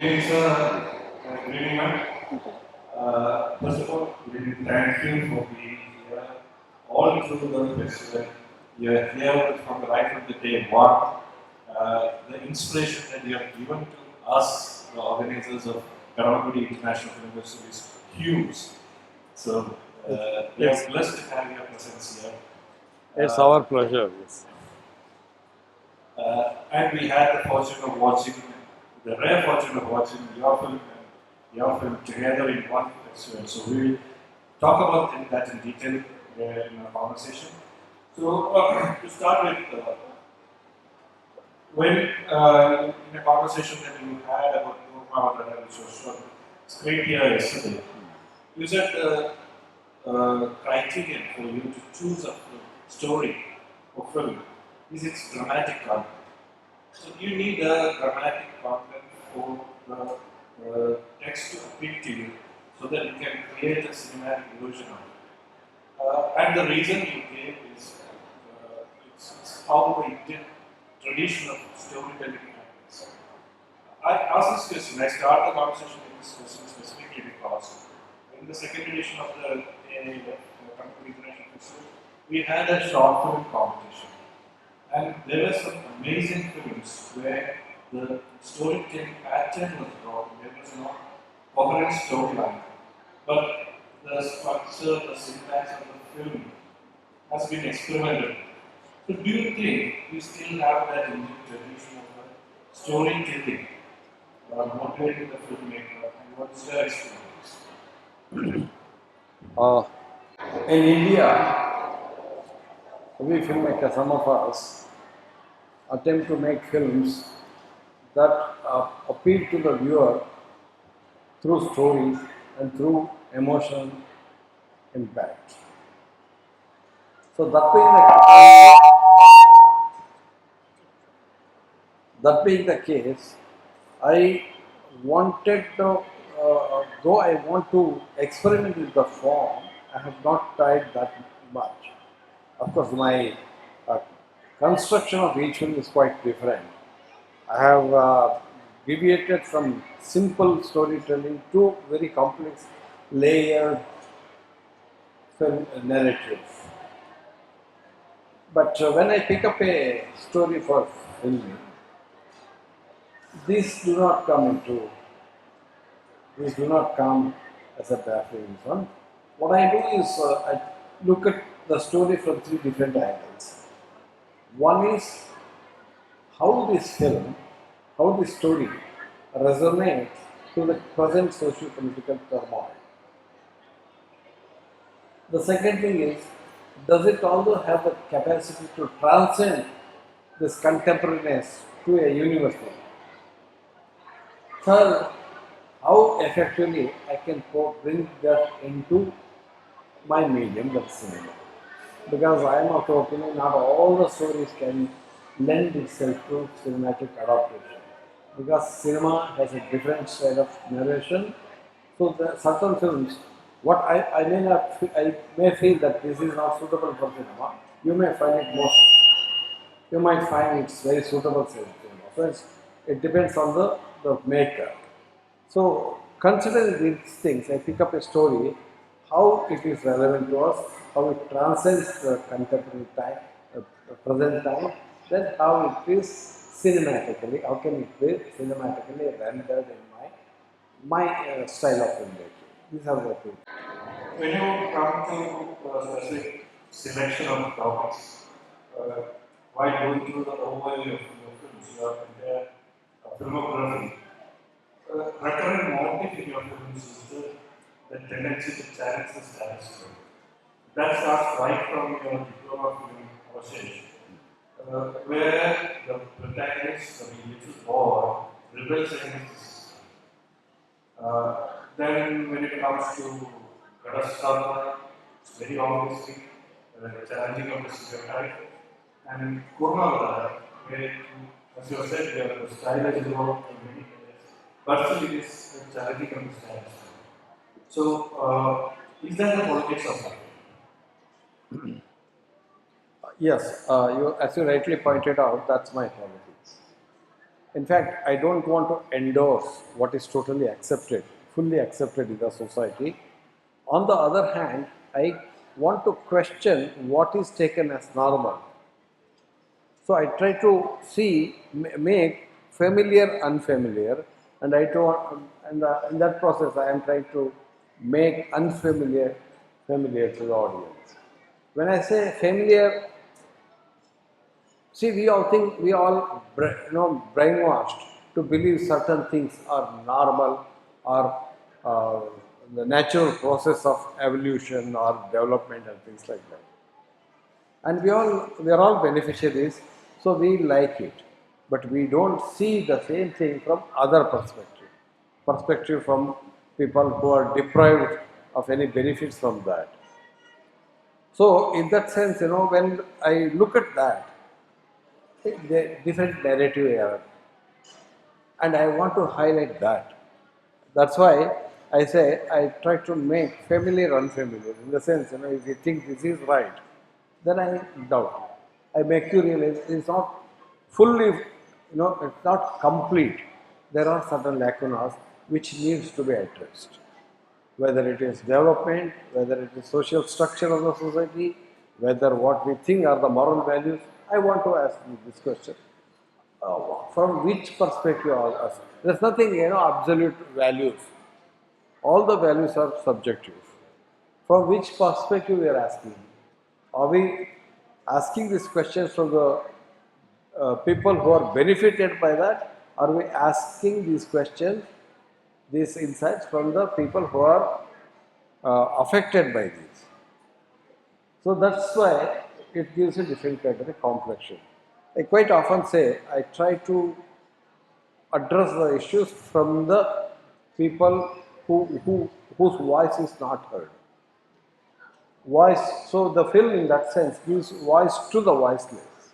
It's good evening, ma'am. First of all, we thank you for being here all through the festival. You are here from the right from the day one. The inspiration that you have given to us, the organizers of Kadamakduy International Film Festival, is huge. So we are blessed to have your presence here. It's our pleasure. Yes. And we had the fortune of watching, the rare fortune of watching your film together in one festival. So we will talk about that in detail in our conversation. So to start with, when in a conversation that you had about Koormavatara, which was shown straight here yesterday, you said the criterion for you to choose a story or film is its dramatic content. So you need a dramatic content for the text to appeal to you so that you can create a cinematic version of it. And the reason you gave is it's how the Indian tradition of storytelling happens. I ask this question, I start the conversation with this question specifically because in the second edition of the AIDEM, the Kadamakduy International Film Festival, we had a short film competition. And there were some amazing films where the storytelling pattern was wrong. There was no coherent storyline. But the structure, the syntax of the film has been experimented. So do you think we still have that Indian tradition of storytelling motivating the filmmaker? And what is your experience? Uh, in India, we filmmakers, some of us, attempt to make films that appeal to the viewer through stories and through emotional impact. So that being the case, I wanted to, though I want to experiment with the form, I have not tried that much. Of course, my uh, construction of each film is quite different. I have deviated from simple storytelling to very complex, layered film narratives. But when I pick up a story for filming, these do not come into these do not come as a baffling one. What I do is I look at the story from three different angles. One is how this story resonates to the present socio-political turmoil. The second thing is, does it also have the capacity to transcend this contemporaneous to a universal? Third, how effectively I can bring that into my medium, that's cinema. Because I am of the opinion not all the stories can lend itself to cinematic adaptation. Because cinema has a different style of narration. So the certain films, I may not I may feel that this is not suitable for cinema. You may find it most you might find it's very suitable for cinema. So it depends on the maker. So considering these things, I pick up a story, how it is relevant to us, how it transcends the contemporary time, the present time, then how it is cinematically, how can it be cinematically rendered in my style of filmmaking. These are the things. When you come to specific selection of topics, uh, while going through the overview of your films, you have compared filmography. Recurrent motif in your films is the tendency to challenge the status quo. That starts right from your diploma film process, where the protagonist, the little boy, rebels against then when it comes to Kadastana, it's very obviously challenging of the stereotype. And Koormavatara, where, as you have said, the style is involved in many areas, but still it is challenging of the style. So, is that the politics of life? Yes, as you rightly pointed out, that's my politics. In fact, I don't want to endorse what is totally accepted, fully accepted in the society. On the other hand, I want to question what is taken as normal. So I try to see, make familiar unfamiliar, and in that process I am trying to make unfamiliar familiar to the audience. When I say familiar, see, we all think we all brainwashed to believe certain things are normal or uh, the natural process of evolution or development and things like that. And we are all beneficiaries, so we like it. But we don't see the same thing from other perspective from people who are deprived of any benefits from that. So in that sense, when I look at that, the different narrative era, and I want to highlight that. That's why I say I try to make familiar unfamiliar. In the sense, if you think this is right, then I doubt. I make you realize it's not fully, it's not complete. There are certain lacunas which needs to be addressed. Whether it is development, whether it is social structure of the society, whether what we think are the moral values, I want to ask you this question. From which perspective are us? There's nothing, absolute values. All the values are subjective. From which perspective we are asking? Are we asking these questions from the people who are benefited by that? Are we asking these questions, these insights from the people who are affected by these? So that's why it gives a different kind of a complexion. I quite often say I try to address the issues from the people whose voice is not heard. Voice, so the film in that sense gives voice to the voiceless.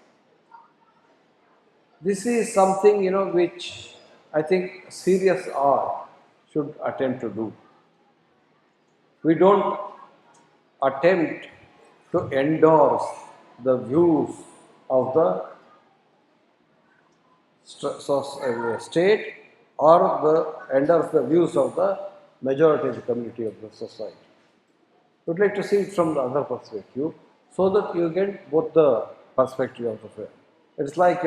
This is something which I think serious art should attempt to do. We don't attempt to endorse the views of the state or endorse the views of the majority of the community of the society. Would like to see it from the other perspective so that you get both the perspective of the film. It's like,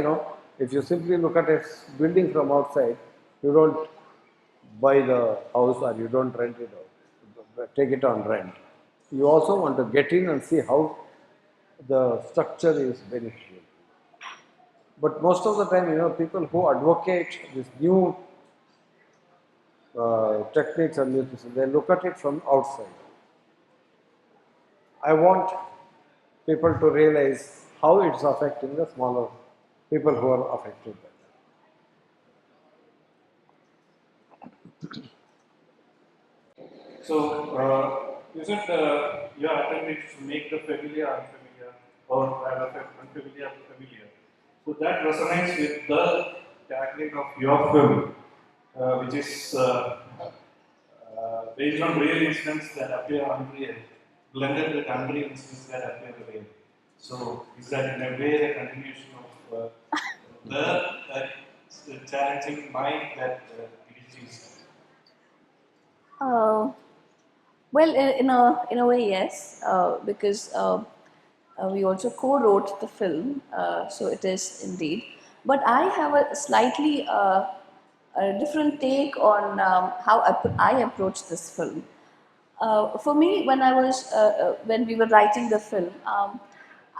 if you simply look at a building from outside, you don't buy the house or you don't rent it out, take it on rent. You also want to get in and see how the structure is beneficial. But most of the time, people who advocate this new techniques and new things, they look at it from outside. I want people to realize how it's affecting the smaller people who are affected by So, you said your attempt is to make the familiar unfamiliar or rather unfamiliar familiar. So that resonates with the tagline of your film, which is based on real incidents that appear unreal, blended with unreal incidents that appear real. So, is that in a way a continuation of the challenging mind that Girish is? Uh, well, in a way, yes, because we also co-wrote the film, so it is indeed. But I have a slightly a different take on how I approach this film. For me, when we were writing the film,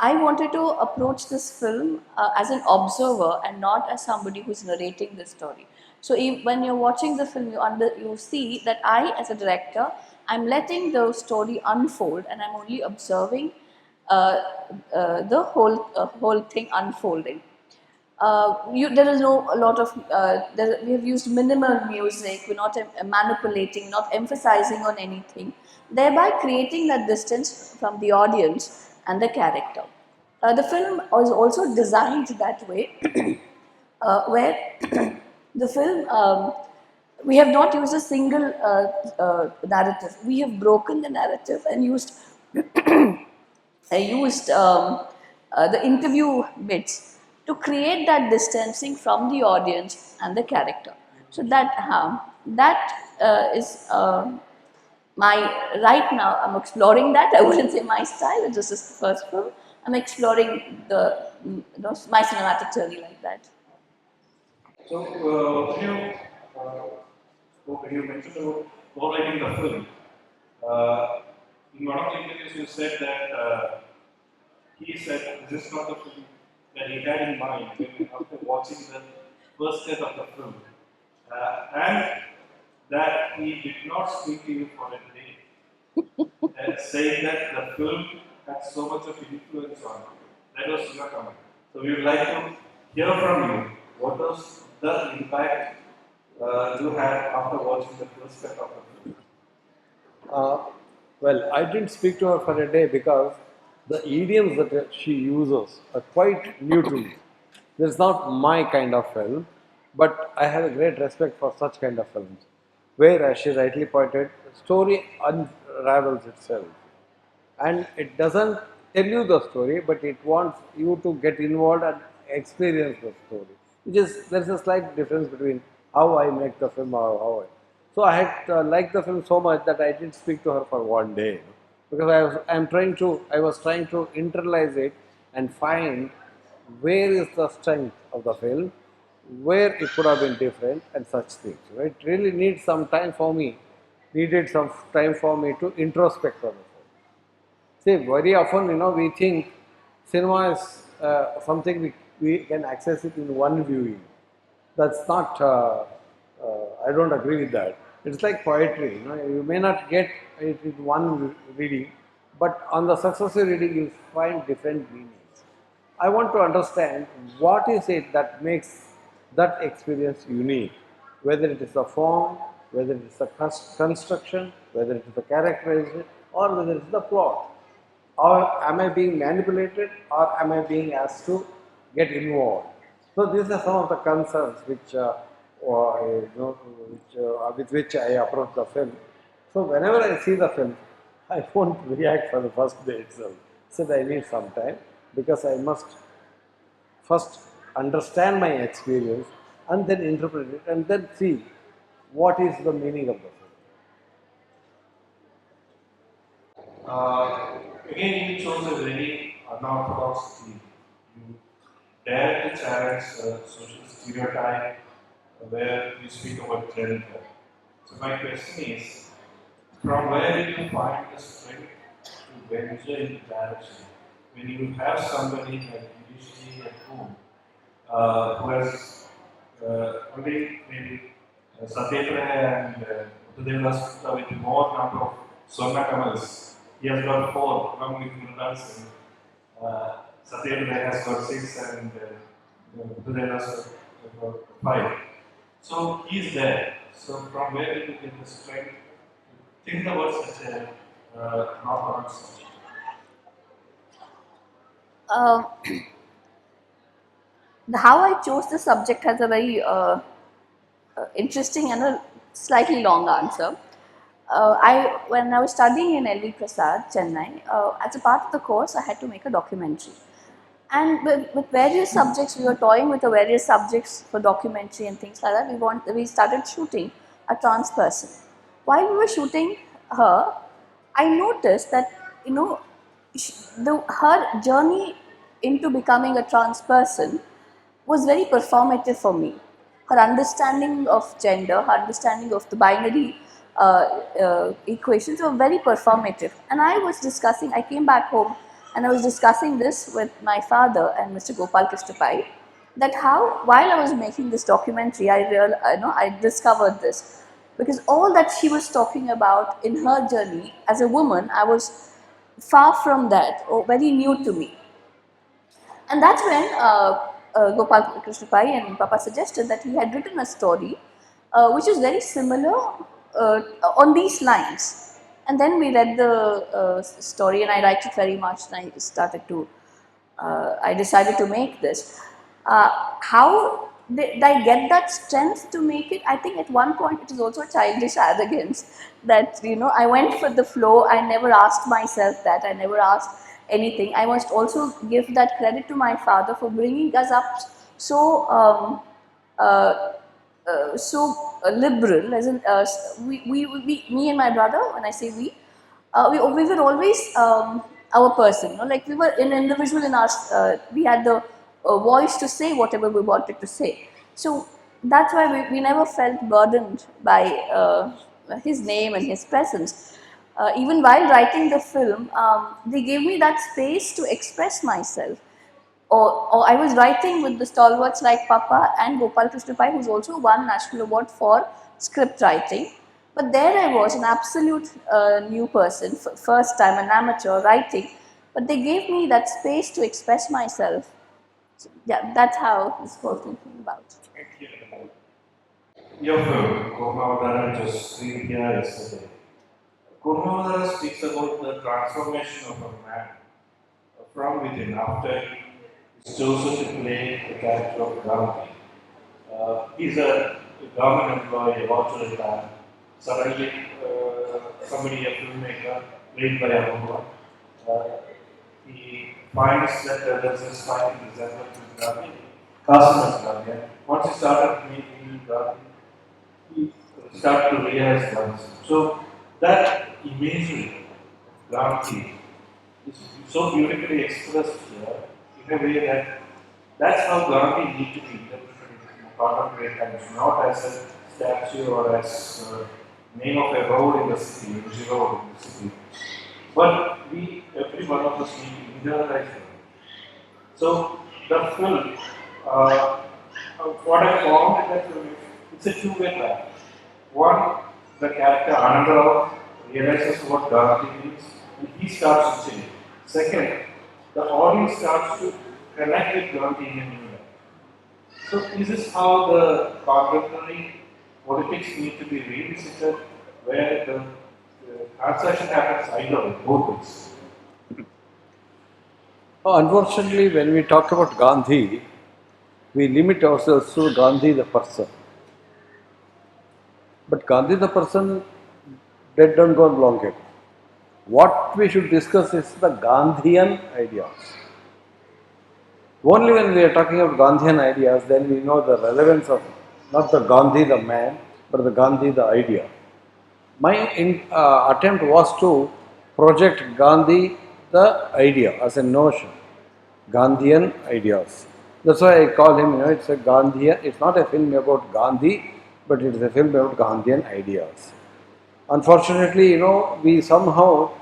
I wanted to approach this film as an observer and not as somebody who's narrating the story. So when you're watching the film, you see that I, as a director, I'm letting the story unfold, and I'm only observing the whole thing unfolding. There is no a lot of we have used minimal music. We're not manipulating, not emphasizing on anything, thereby creating that distance from the audience and the character. The film was also designed that way, where the film we have not used a single narrative. We have broken the narrative and used I used the interview bits to create that distancing from the audience and the character. So that is my right now. I'm exploring that. I wouldn't say my style. This is the first film. I'm exploring my cinematic journey like that. So, when you mentioned about co-writing the film, uh, in one of the interviews you said that he said this is not the film that he had in mind when after watching the first cut of the film, and that he did not speak to you for a day, saying that the film had so much of influence on you. That was your comment. So we would like to hear from you. What was the impact you had after watching the first cut of the film? Uh, well, I didn't speak to her for a day because the idioms that she uses are quite new to me. This is not my kind of film, but I have a great respect for such kind of films, where, as she rightly pointed, the story unravels itself, and it doesn't tell you the story, but it wants you to get involved and experience the story. Which is, there's a slight difference between how I make the film or how I. So I had liked the film so much that I didn't speak to her for one day, because I was trying to internalize it and find where is the strength of the film, where it could have been different, and such things. Right? It really needed some time for me to introspect on it. See, very often, we think cinema is something we can access it in one viewing. That's not, I don't agree with that. It's like poetry, you may not get it in one reading, but on the successive reading, you find different meanings. I want to understand what is it that makes that experience unique, whether it is the form, whether it is the construction, whether it is the characterization, or whether it is the plot. Or am I being manipulated, or am I being asked to get involved? So these are some of the concerns with which I approach the film. So whenever I see the film, I won't react for the first day itself. So I need some time, because I must first understand my experience and then interpret it and then see what is the meaning of the film. Again, you chose a very unorthodox theme. You dare to challenge social stereotype where you speak about gender. So my question is, from where did you find the strength to venture in the direction when you have somebody like Girish at home who has only maybe Satyendra and Uttadevas with more number of Swarna Kamals. He has got 4 along with Murals, and Satyendra has got 6 and Uttadevas has got 5. So he is there. So from where did you get the strength to think about such a non subject? Uh, how I chose the subject has a very interesting and a slightly long answer. When I was studying in LV Prasad, Chennai, as a part of the course, I had to make a documentary. And with various subjects, we were toying with the various subjects for documentary and things like that. We started shooting a trans person. While we were shooting her, I noticed that her journey into becoming a trans person was very performative for me. Her understanding of gender, her understanding of the binary equations were very performative. And I came back home and I was discussing this with my father and Mr. Gopal Krishnapai, that how, while I was making this documentary, I discovered this. Because all that she was talking about in her journey as a woman, I was far from that, or very new to me. And that's when Gopal Krishnapai and Papa suggested that he had written a story which is very similar on these lines. And then we read the story, and I liked it very much, and I decided to make this. How did I get that strength to make it? I think at one point it is also a childish arrogance that I went for the flow. I never asked myself that. I never asked anything. I must also give that credit to my father for bringing us up so uh, liberal, as in me and my brother. When I say we were always our person. You know, like we were an individual in our. We had the voice to say whatever we wanted to say. So that's why we never felt burdened by his name and his presence. Even while writing the film, they gave me that space to express myself. Or I was writing with the stalwarts like Papa and Gopal Krishna Pai, who's also won National Award for script writing. But there I was, an absolute new person, first time an amateur writing. But they gave me that space to express myself. So, yeah, that's how this whole thing came about. Your film, Koormavatara, just screened here yesterday. Koormavatara speaks about the transformation of a man from within after he is chosen to play the character of Gandhi. He's a government employee about to retire. Suddenly, somebody, a filmmaker, played by Anand, he finds that there's this striking resemblance with Gandhi, Kasar's Gandhi. Once he started making Gandhi, he started to realize Gandhi. So that imagery of Gandhi is so beautifully expressed here in a way that that's how Gandhi needs to be interpreted in contemporary times, not as a statue or as a name of a road in the city, a busy road in the city. But we, every one of us, need to internalize it. So the film, what I found in that film is it's a two-way track. One, the character Anand realizes what Gandhi means and he starts to change. Second, the audience starts to connect with Gandhi in a new way. So this is how the contemporary politics need to be revisited, where the transaction happens either way, both ways. Unfortunately, when we talk about Gandhi, we limit ourselves to Gandhi the person. But Gandhi the person dead and gone long ago. What we should discuss is the Gandhian ideas. Only when we are talking about Gandhian ideas, then we know the relevance of not the Gandhi the man, but the Gandhi the idea. My attempt was to project Gandhi the idea as a notion, Gandhian ideas. That's why I call him, it's a Gandhian, it's not a film about Gandhi, but it is a film about Gandhian ideas. Unfortunately, we somehow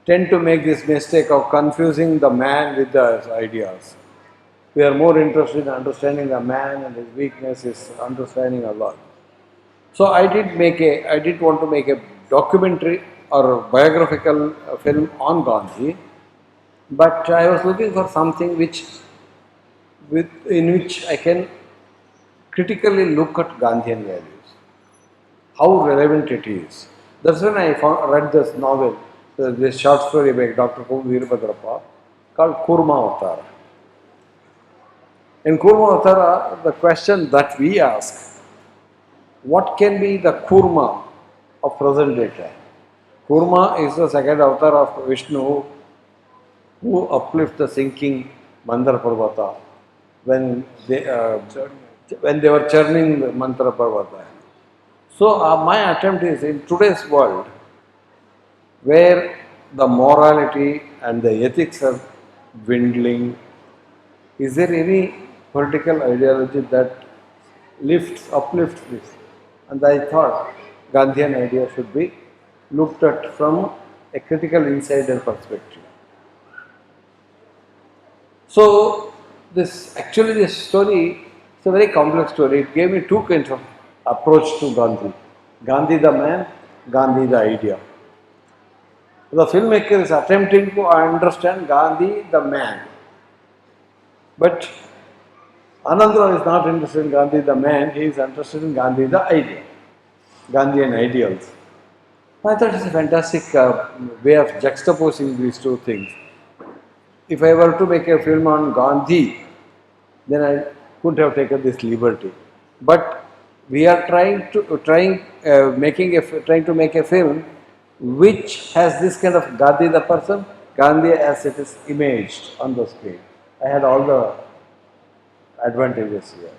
tend to make this mistake of confusing the man with the ideas. We are more interested in understanding the man and his weakness is understanding Allah. So I did want to make a documentary or biographical film on Gandhi, but I was looking for something in which I can critically look at Gandhian values, how relevant it is. That's when I read this novel, this short story by Dr. Koormavatara called Koormavatara. In Koormavatara, the question that we ask, what can be the Kurma of present day time? Kurma is the second avatar of Vishnu who uplifts the sinking Mandara Parvata when they were churning the Mandara Parvata. So my attempt is in today's world where the morality and the ethics are dwindling, is there any political ideology that uplifts this? And I thought Gandhian idea should be looked at from a critical insider perspective. So this story is a very complex story. It gave me two kinds of approach to Gandhi. Gandhi the man, Gandhi the idea. The filmmaker is attempting to understand Gandhi the man. But Anandra is not interested in Gandhi the man, he is interested in Gandhi the idea, Gandhian ideals. I thought it's a fantastic way of juxtaposing these two things. If I were to make a film on Gandhi, then I couldn't have taken this liberty. But we are trying to make a film which has this kind of Gandhi the person Gandhi as it is imaged on the screen. I had all the advantages here.